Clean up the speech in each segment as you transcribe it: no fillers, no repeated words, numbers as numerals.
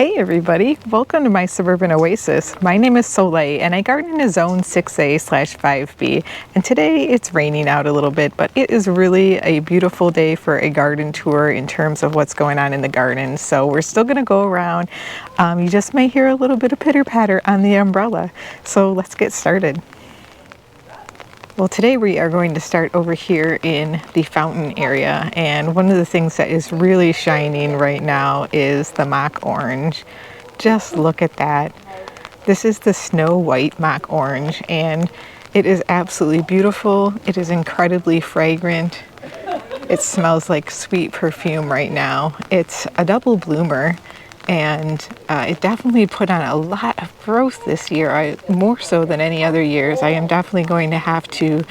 Hey everybody, welcome to my suburban oasis. My name is Soleil and I garden in zone 6A/5B, and today it's raining out a little bit, but it is really a beautiful day for a garden tour in terms of what's going on in the garden. So we're still going to go around. You just may hear a little bit of pitter patter on the umbrella. So let's get started. Well, today we are going to start over here in the fountain area, and one of the things that is really shining right now is the mock orange. Just look at that. This is the snow white mock orange, and it is absolutely beautiful. It is incredibly fragrant. It smells like sweet perfume right now. It's a double bloomer, and it definitely put on a lot of growth this year, more so than any other years. I am definitely going to have to,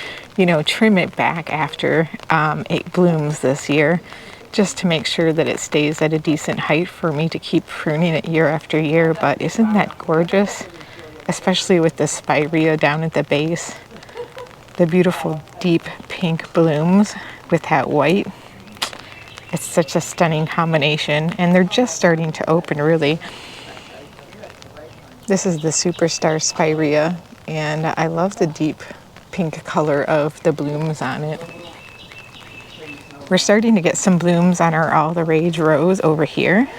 trim it back after it blooms this year, just to make sure that it stays at a decent height for me to keep pruning it year after year. But isn't that gorgeous? Especially with the spirea down at the base. The beautiful deep pink blooms with that white. It's such a stunning combination, and they're just starting to open, really. This is the superstar spirea, and I love the deep pink color of the blooms on it. We're starting to get some blooms on our all the rage rose over here,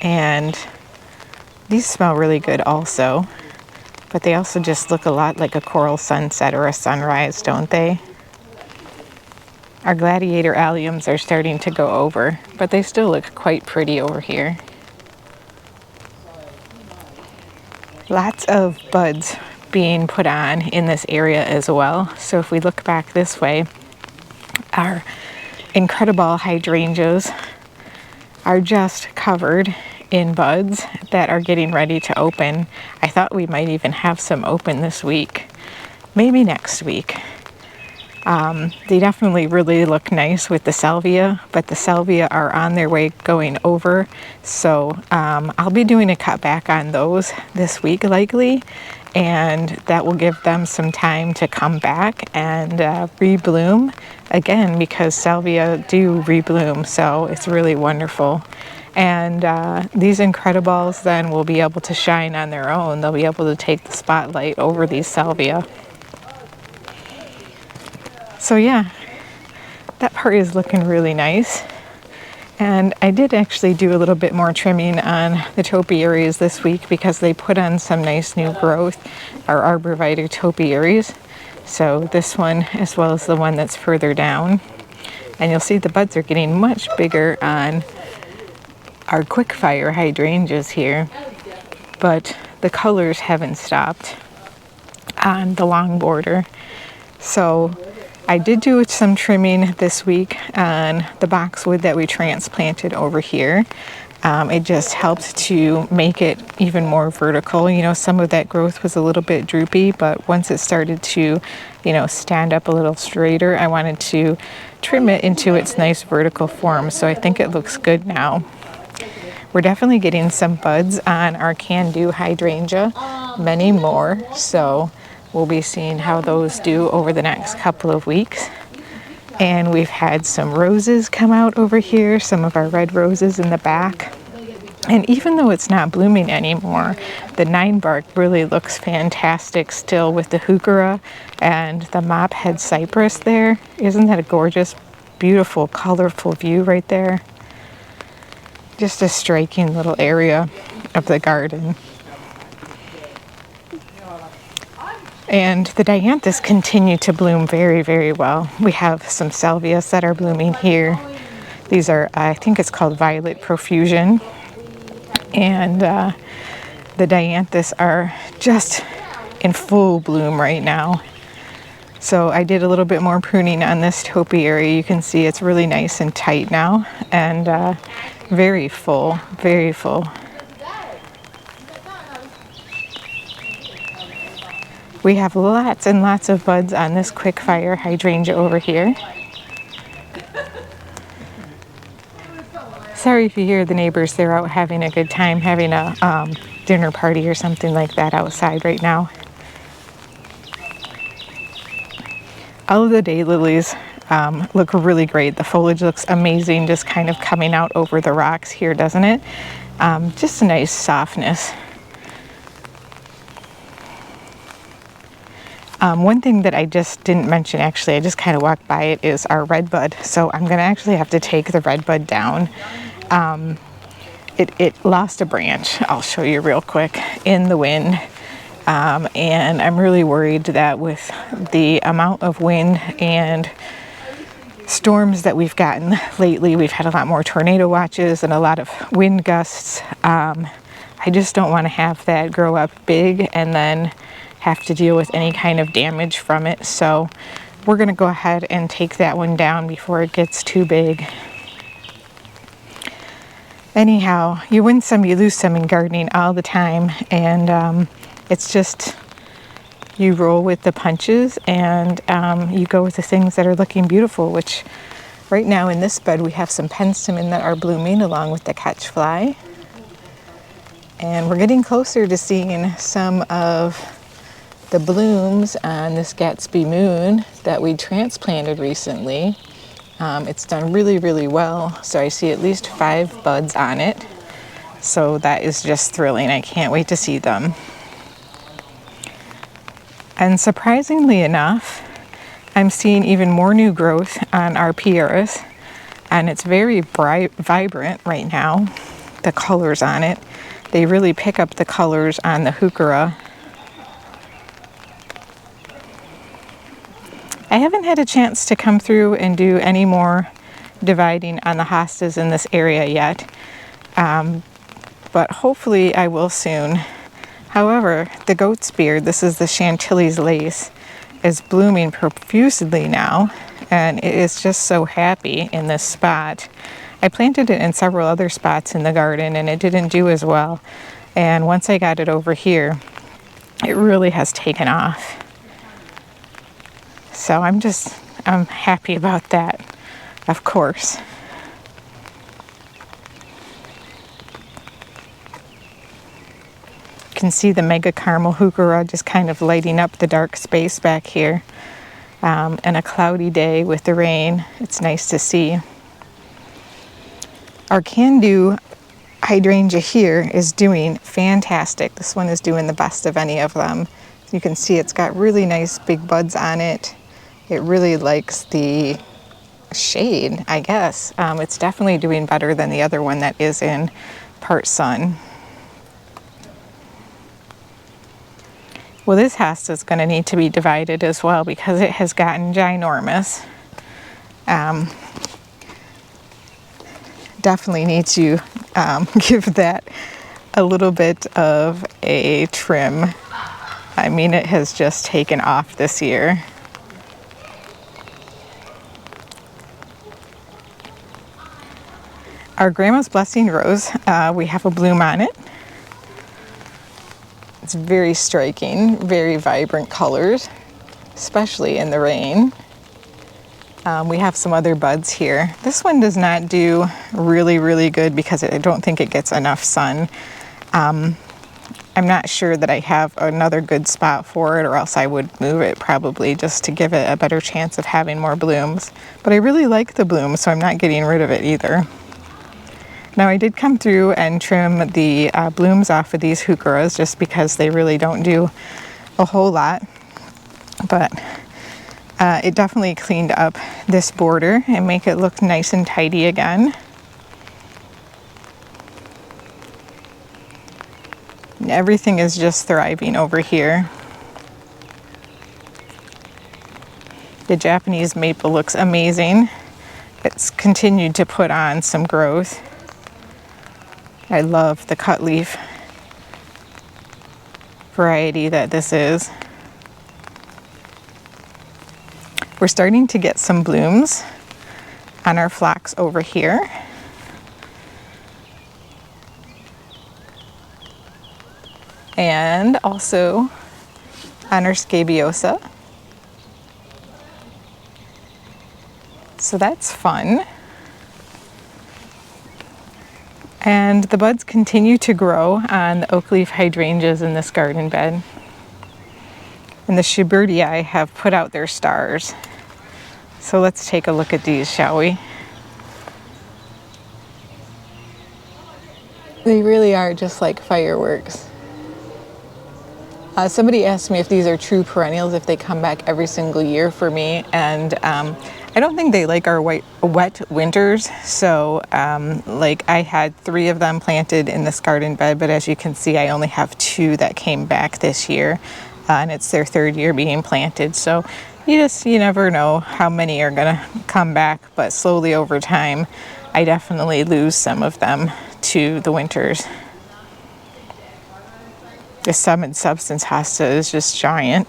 and these smell really good also, but they also just look a lot like a coral sunset or a sunrise, don't they? Our gladiator alliums are starting to go over, but they still look quite pretty over here. Lots of buds being put on in this area as well. So if we look back this way, our incredible hydrangeas are just covered in buds that are getting ready to open. I thought we might even have some open this week, maybe next week. They definitely really look nice with the salvia, but the salvia are on their way going over. So I'll be doing a cut back on those this week likely, and that will give them some time to come back and rebloom again, because salvia do rebloom, so it's really wonderful. And these incredibles then will be able to shine on their own. They'll be able to take the spotlight over these salvia. So yeah, that part is looking really nice. And I did actually do a little bit more trimming on the topiaries this week because they put on some nice new growth, our arborvitae topiaries. So this one, as well as the one that's further down. And you'll see the buds are getting much bigger on our quickfire hydrangeas here, but the colors haven't stopped on the long border. So I did do some trimming this week on the boxwood that we transplanted over here. It just helped to make it even more vertical. Some of that growth was a little bit droopy, but once it started to, stand up a little straighter, I wanted to trim it into its nice vertical form. So I think it looks good now. We're definitely getting some buds on our can-do hydrangea, many more. So we'll be seeing how those do over the next couple of weeks. And we've had some roses come out over here, some of our red roses in the back. And even though it's not blooming anymore, the 9-bark really looks fantastic still with the heuchera and the mophead cypress there. Isn't that a gorgeous, beautiful, colorful view right there? Just a striking little area of the garden. And the dianthus continue to bloom very, very well. We have some salvias that are blooming here. These are, I think it's called Violet Profusion. And the dianthus are just in full bloom right now. So I did a little bit more pruning on this topiary. You can see it's really nice and tight now, and very full, very full. We have lots and lots of buds on this quickfire hydrangea over here. Sorry if you hear the neighbors, they're out having a good time, having a dinner party or something like that outside right now. All of the daylilies look really great. The foliage looks amazing, just kind of coming out over the rocks here, doesn't it? Just a nice softness. One thing that I just didn't mention, actually, I just kind of walked by it, is our redbud. So I'm going to actually have to take the redbud down. It lost a branch, I'll show you real quick, in the wind. And I'm really worried that with the amount of wind and storms that we've gotten lately, we've had a lot more tornado watches and a lot of wind gusts. I just don't want to have that grow up big and then have to deal with any kind of damage from it. So we're going to go ahead and take that one down before it gets too big. Anyhow, you win some, you lose some in gardening all the time, and it's just, you roll with the punches, and you go with the things that are looking beautiful, which right now in this bed we have some penstemon that are blooming along with the catchfly. And we're getting closer to seeing some of the blooms on this Gatsby moon that we transplanted recently. It's done really, really well. So I see at least 5 buds on it. So that is just thrilling. I can't wait to see them. And surprisingly enough, I'm seeing even more new growth on our pieris. And it's very bright, vibrant right now, the colors on it. They really pick up the colors on the heuchera. I haven't had a chance to come through and do any more dividing on the hostas in this area yet, but hopefully I will soon. However, the goat's beard, this is the Chantilly's lace, is blooming profusely now, and it is just so happy in this spot. I planted it in several other spots in the garden and it didn't do as well, and once I got it over here, it really has taken off. So I'm happy about that, of course. You can see the mega caramel heuchera just kind of lighting up the dark space back here. And a cloudy day with the rain, it's nice to see. Our can-do hydrangea here is doing fantastic. This one is doing the best of any of them. You can see it's got really nice big buds on it. It really likes the shade, I guess. It's definitely doing better than the other one that is in part sun. Well, this hosta is going to need to be divided as well because it has gotten ginormous. Definitely need to give that a little bit of a trim. I mean, it has just taken off this year. Our Grandma's Blessing rose, we have a bloom on it. It's very striking, very vibrant colors, especially in the rain. We have some other buds here. This one does not do really, really good because I don't think it gets enough sun. I'm not sure that I have another good spot for it, or else I would move it probably just to give it a better chance of having more blooms. But I really like the bloom, so I'm not getting rid of it either. Now I did come through and trim the blooms off of these heucheras just because they really don't do a whole lot. But it definitely cleaned up this border and make it look nice and tidy again. Everything is just thriving over here. The Japanese maple looks amazing. It's continued to put on some growth. I love the cut leaf variety that this is. We're starting to get some blooms on our phlox over here. And also on our scabiosa. So that's fun. And the buds continue to grow on the oak leaf hydrangeas in this garden bed. And the Schubertii have put out their stars. So let's take a look at these, shall we? They really are just like fireworks. Somebody asked me if these are true perennials, if they come back every single year for me, and I don't think they like our wet winters. So like I had 3 of them planted in this garden bed, but as you can see, I only have 2 that came back this year, and it's their 3rd year being planted. So you never know how many are gonna come back, but slowly over time, I definitely lose some of them to the winters. The Summit Substance hosta is just giant.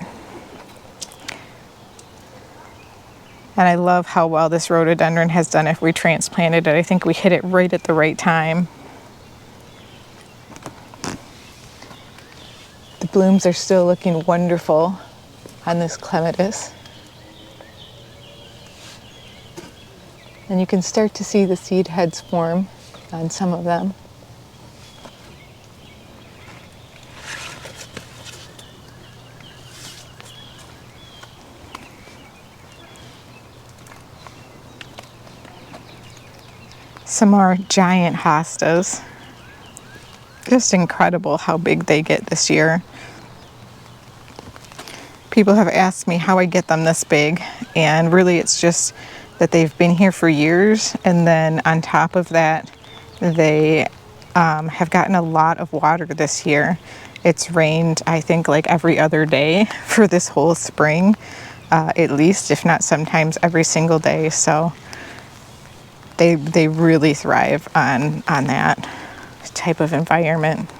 And I love how well this rhododendron has done if we transplanted it. I think we hit it right at the right time. The blooms are still looking wonderful on this clematis. And you can start to see the seed heads form on some of them. Some more giant hostas. Just incredible how big they get this year. People have asked me how I get them this big, and really it's just that they've been here for years, and then on top of that they have gotten a lot of water this year. It's rained, I think, like every other day for this whole spring, at least, if not sometimes every single day. So they really thrive on that type of environment.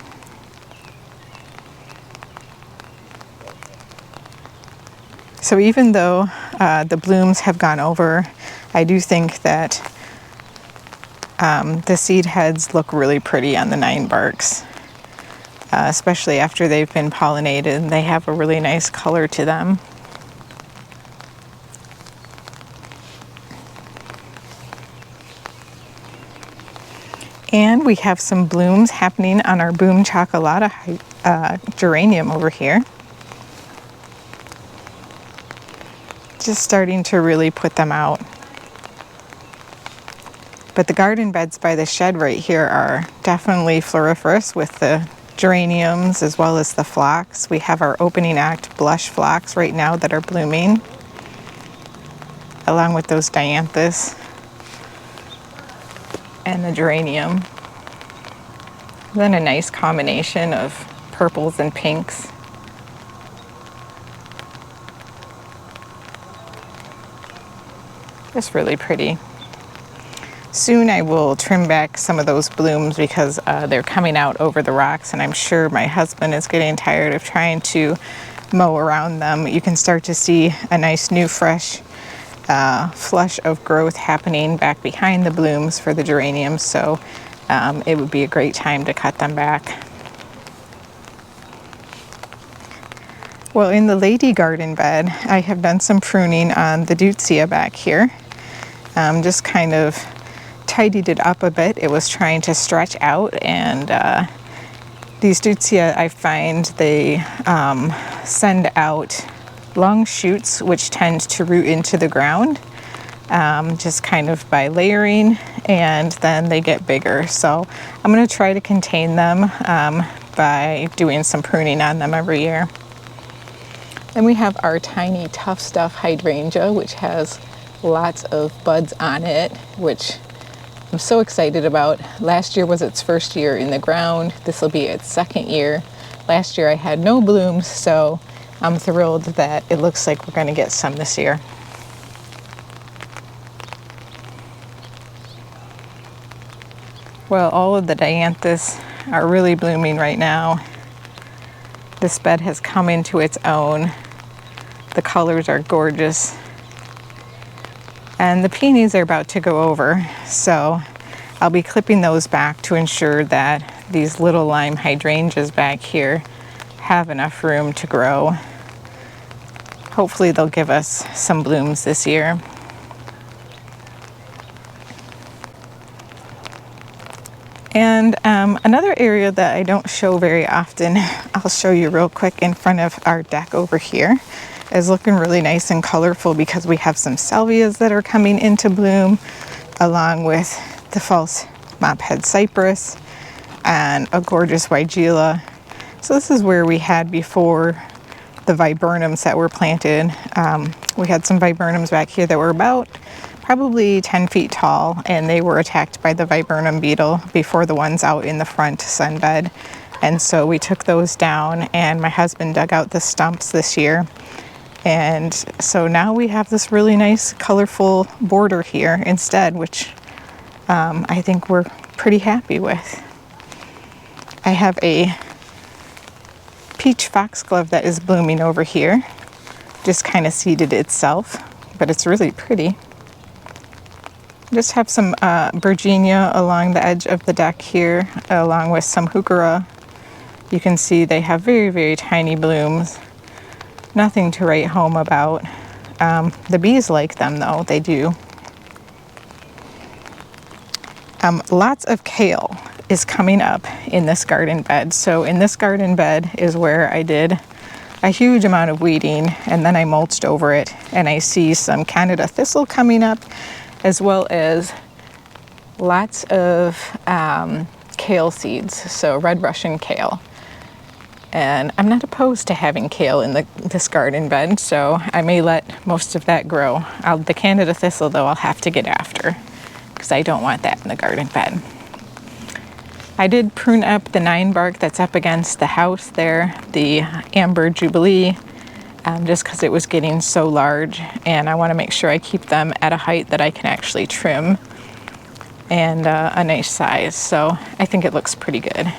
So even though the blooms have gone over, I do think that the seed heads look really pretty on the 9 barks, especially after they've been pollinated. They have a really nice color to them. And we have some blooms happening on our Boom Chocolata geranium over here. Just starting to really put them out. But the garden beds by the shed right here are definitely floriferous with the geraniums as well as the phlox. We have our opening act blush phlox right now that are blooming, along with those dianthus and the geranium. Then a nice combination of purples and pinks. Just really pretty. Soon I will trim back some of those blooms because they're coming out over the rocks, and I'm sure my husband is getting tired of trying to mow around them. You can start to see a nice new fresh flush of growth happening back behind the blooms for the geraniums, so it would be a great time to cut them back. Well, in the lady garden bed, I have done some pruning on the deutzia back here. Just kind of tidied it up a bit. It was trying to stretch out, and these deutzia, I find they send out long shoots which tend to root into the ground, just kind of by layering, and then they get bigger. So I'm going to try to contain them by doing some pruning on them every year. Then we have our tiny tough stuff hydrangea, which has lots of buds on it, which I'm so excited about. Last year was its first year in the ground. This will be its 2nd year. Last year I had no blooms, so I'm thrilled that it looks like we're going to get some this year. Well, all of the dianthus are really blooming right now. This bed has come into its own. The colors are gorgeous. And the peonies are about to go over, so I'll be clipping those back to ensure that these little lime hydrangeas back here have enough room to grow. Hopefully they'll give us some blooms this year. And another area that I don't show very often, I'll show you real quick in front of our deck over here. is looking really nice and colorful because we have some salvias that are coming into bloom, along with the false mophead cypress and a gorgeous weigela. So this is where we had before the viburnums that were planted. We had some viburnums back here that were about probably 10 feet tall, and they were attacked by the viburnum beetle before the ones out in the front sunbed. And so we took those down, and my husband dug out the stumps this year. And so now we have this really nice colorful border here instead, which I think we're pretty happy with. I have a peach foxglove that is blooming over here, just kind of seeded itself, but it's really pretty. Just have some Virginia along the edge of the deck here, along with some heuchera. You can see they have very, very tiny blooms. Nothing to write home about. The bees like them though, they do. Lots of kale is coming up in this garden bed. So in this garden bed is where I did a huge amount of weeding, and then I mulched over it, and I see some Canada thistle coming up, as well as lots of kale seeds, so red Russian kale. And I'm not opposed to having kale in this garden bed, so I may let most of that grow. The Canada thistle, though, I'll have to get after, because I don't want that in the garden bed. I did prune up the 9 bark that's up against the house there, the Amber Jubilee, just because it was getting so large, and I want to make sure I keep them at a height that I can actually trim and a nice size. So I think it looks pretty good.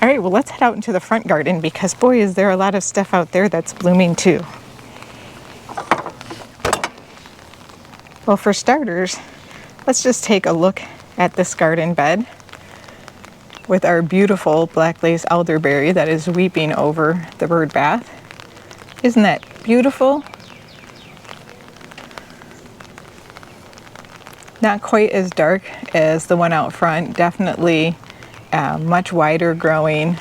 All right, well, let's head out into the front garden, because boy, is there a lot of stuff out there that's blooming too. Well, for starters, let's just take a look at this garden bed with our beautiful black lace elderberry that is weeping over the bird bath. Isn't that beautiful? Not quite as dark as the one out front, definitely much wider growing,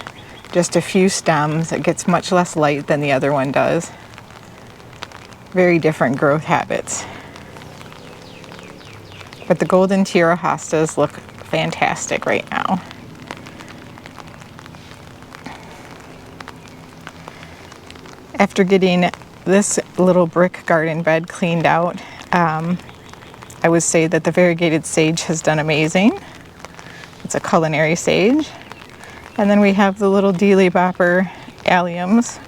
just a few stems. It gets much less light than the other one does. Very different growth habits. But the golden tiara hostas look fantastic right now. After getting this little brick garden bed cleaned out, I would say that the variegated sage has done amazing. It's a culinary sage. And then we have the little dealy bopper alliums,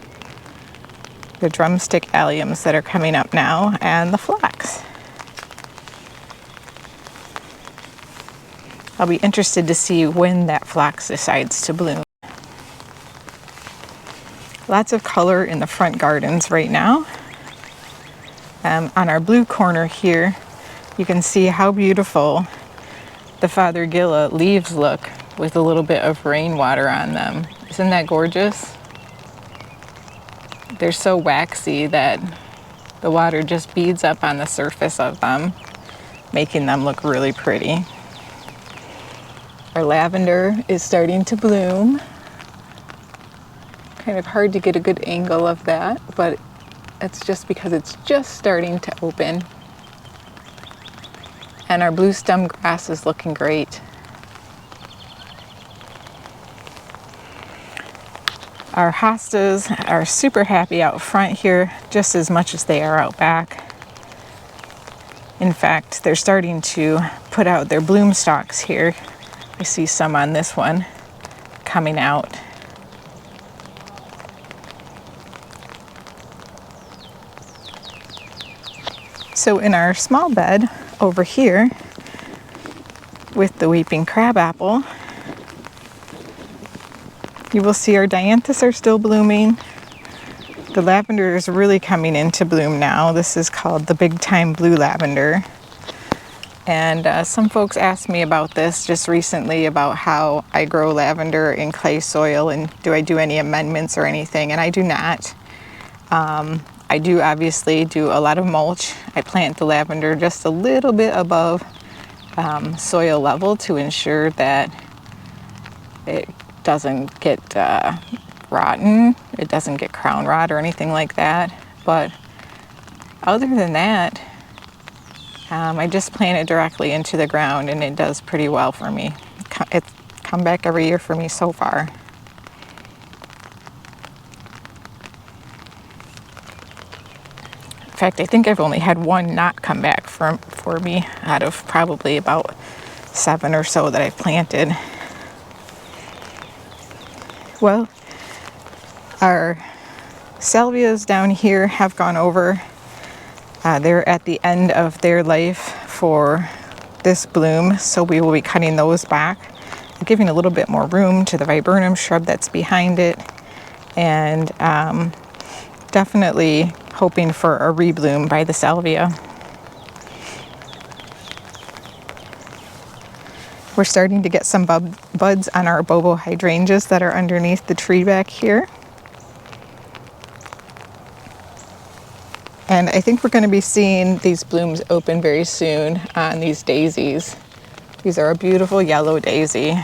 the drumstick alliums that are coming up now, and the phlox. I'll be interested to see when that phlox decides to bloom. Lots of color in the front gardens right now. On our blue corner here, you can see how beautiful the Fothergilla leaves look with a little bit of rainwater on them. Isn't that gorgeous? They're so waxy that the water just beads up on the surface of them, making them look really pretty. Our lavender is starting to bloom. Kind of hard to get a good angle of that, but it's just because it's just starting to open. And our blue stem grass is looking great. Our hostas are super happy out front here, just as much as they are out back. In fact, they're starting to put out their bloom stalks here. I see some on this one coming out. So in our small bed over here with the weeping crabapple, you will see our dianthus are still blooming. The lavender is really coming into bloom now. This is called the big time blue lavender. And some folks asked me about this just recently, about how I grow lavender in clay soil and do I do any amendments or anything, and I do not. I do obviously do a lot of mulch. I plant the lavender just a little bit above soil level to ensure that it doesn't get rotten. It doesn't get crown rot or anything like that. But other than that, I just plant it directly into the ground and it does pretty well for me. It's come back every year for me so far. In fact, I think I've only had one not come back for me out of probably about 7 or so that I've planted. Well, our salvias down here have gone over. They're at the end of their life for this bloom, so we will be cutting those back, giving a little bit more room to the viburnum shrub that's behind it, and definitely hoping for a rebloom by the salvia. We're starting to get some buds on our bobo hydrangeas that are underneath the tree back here. And I think we're going to be seeing these blooms open very soon on these daisies. These are a beautiful yellow daisy.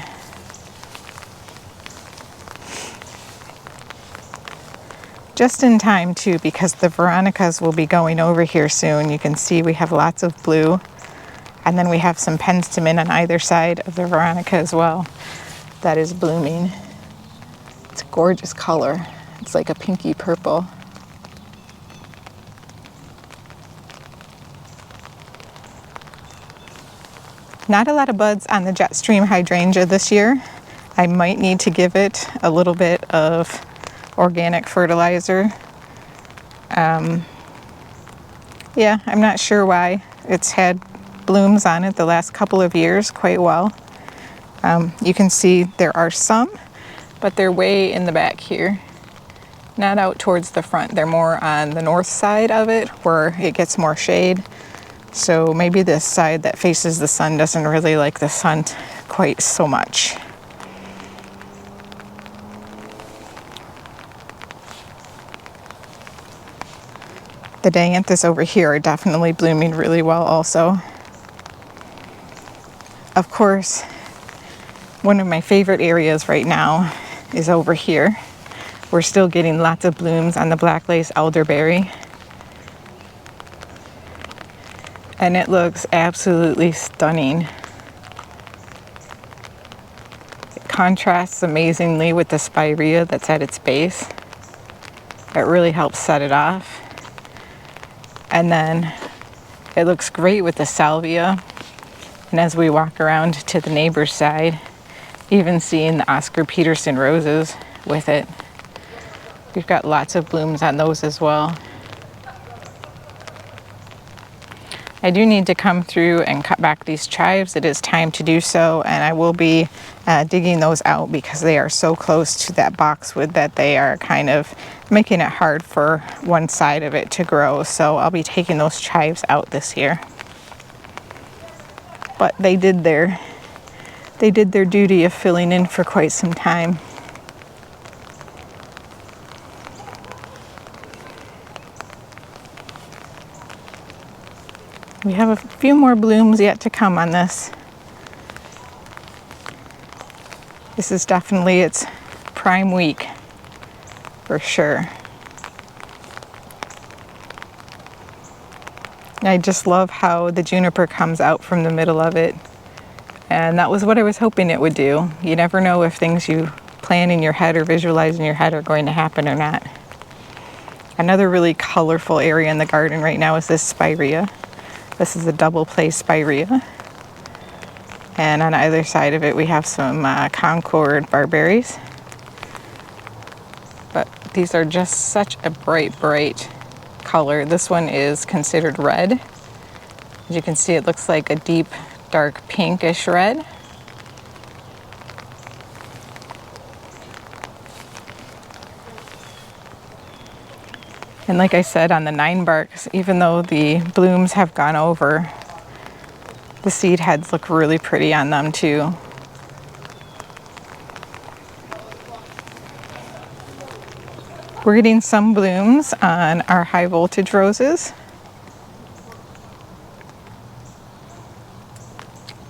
Just in time too, because the veronicas will be going over here soon. You can see we have lots of blue. And then we have some penstemon on either side of the veronica as well that is blooming. It's a gorgeous color. It's like a pinky purple. Not a lot of buds on the jet stream hydrangea this year. I might need to give it a little bit of organic fertilizer. Yeah, I'm not sure why. It's had blooms on it the last couple of years quite well. You can see there are some, but they're way in the back here, not out towards the front. They're more on the north side of it where it gets more shade. So maybe this side that faces the sun doesn't really like the sun quite so much. The dianthus over here are definitely blooming really well also. Of course, one of my favorite areas right now is over here. We're still getting lots of blooms on the black lace elderberry. And it looks absolutely stunning. It contrasts amazingly with the spirea that's at its base. It really helps set it off. And then it looks great with the salvia. And as we walk around to the neighbor's side, even seeing the Oscar Peterson roses with it. We've got lots of blooms on those as well. I do need to come through and cut back these chives. It is time to do so, and I will be digging those out because they are so close to that boxwood that they are kind of making it hard for one side of it to grow. So I'll be taking those chives out this year. But they did their duty of filling in for quite some time. We have a few more blooms yet to come on this. This is definitely its prime week, for sure. I just love how the juniper comes out from the middle of it. And that was what I was hoping it would do. You never know if things you plan in your head or visualize in your head are going to happen or not. Another really colorful area in the garden right now is this spirea. This is a double place spirea. And on either side of it we have some Concord barberries. But these are just such a bright, bright color. This one is considered red. As you can see, it looks like a deep, dark pinkish red. And like I said, on the 9-barks, even though the blooms have gone over, the seed heads look really pretty on them too. We're getting some blooms on our high voltage roses.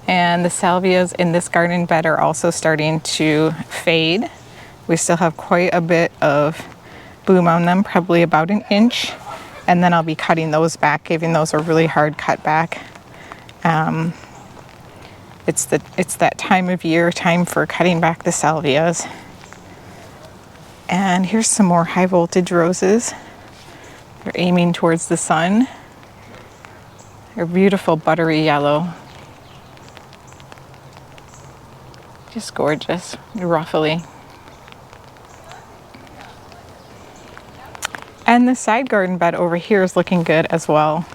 And the salvias in this garden bed are also starting to fade. We still have quite a bit of bloom on them, probably about an inch. And then I'll be cutting those back, giving those a really hard cut back. It's that time of year, time for cutting back the salvias. And here's some more high voltage roses. They're aiming towards the sun. They're beautiful buttery yellow. Just gorgeous, ruffly. And the side garden bed over here is looking good as well.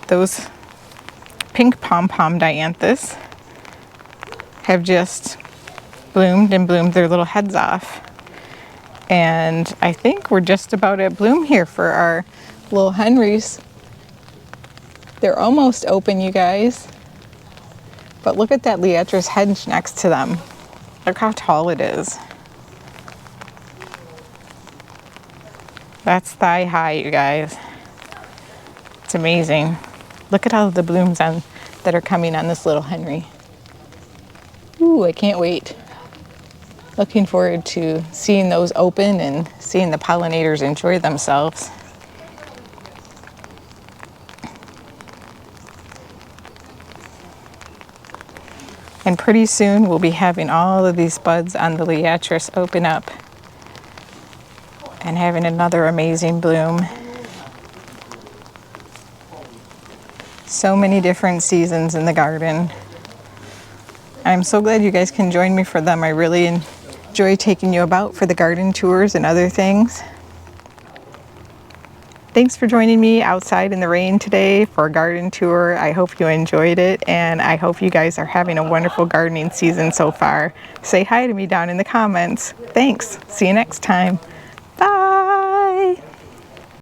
Those pink pom-pom dianthus have just bloomed and bloomed their little heads off. And I think we're just about at bloom here for our little Henrys. They're almost open, you guys. But look at that liatris hedge next to them. Look how tall it is. That's thigh high, you guys. It's amazing. Look at all of the blooms that are coming on this little Henry. Ooh, I can't wait. Looking forward to seeing those open and seeing the pollinators enjoy themselves. And pretty soon we'll be having all of these buds on the liatris open up and having another amazing bloom. So many different seasons in the garden. I'm so glad you guys can join me for them. I really enjoy taking you about for the garden tours and other things. Thanks for joining me outside in the rain today for a garden tour. I hope you enjoyed it, and I hope you guys are having a wonderful gardening season so far. Say hi to me down in the comments. Thanks. See you next time.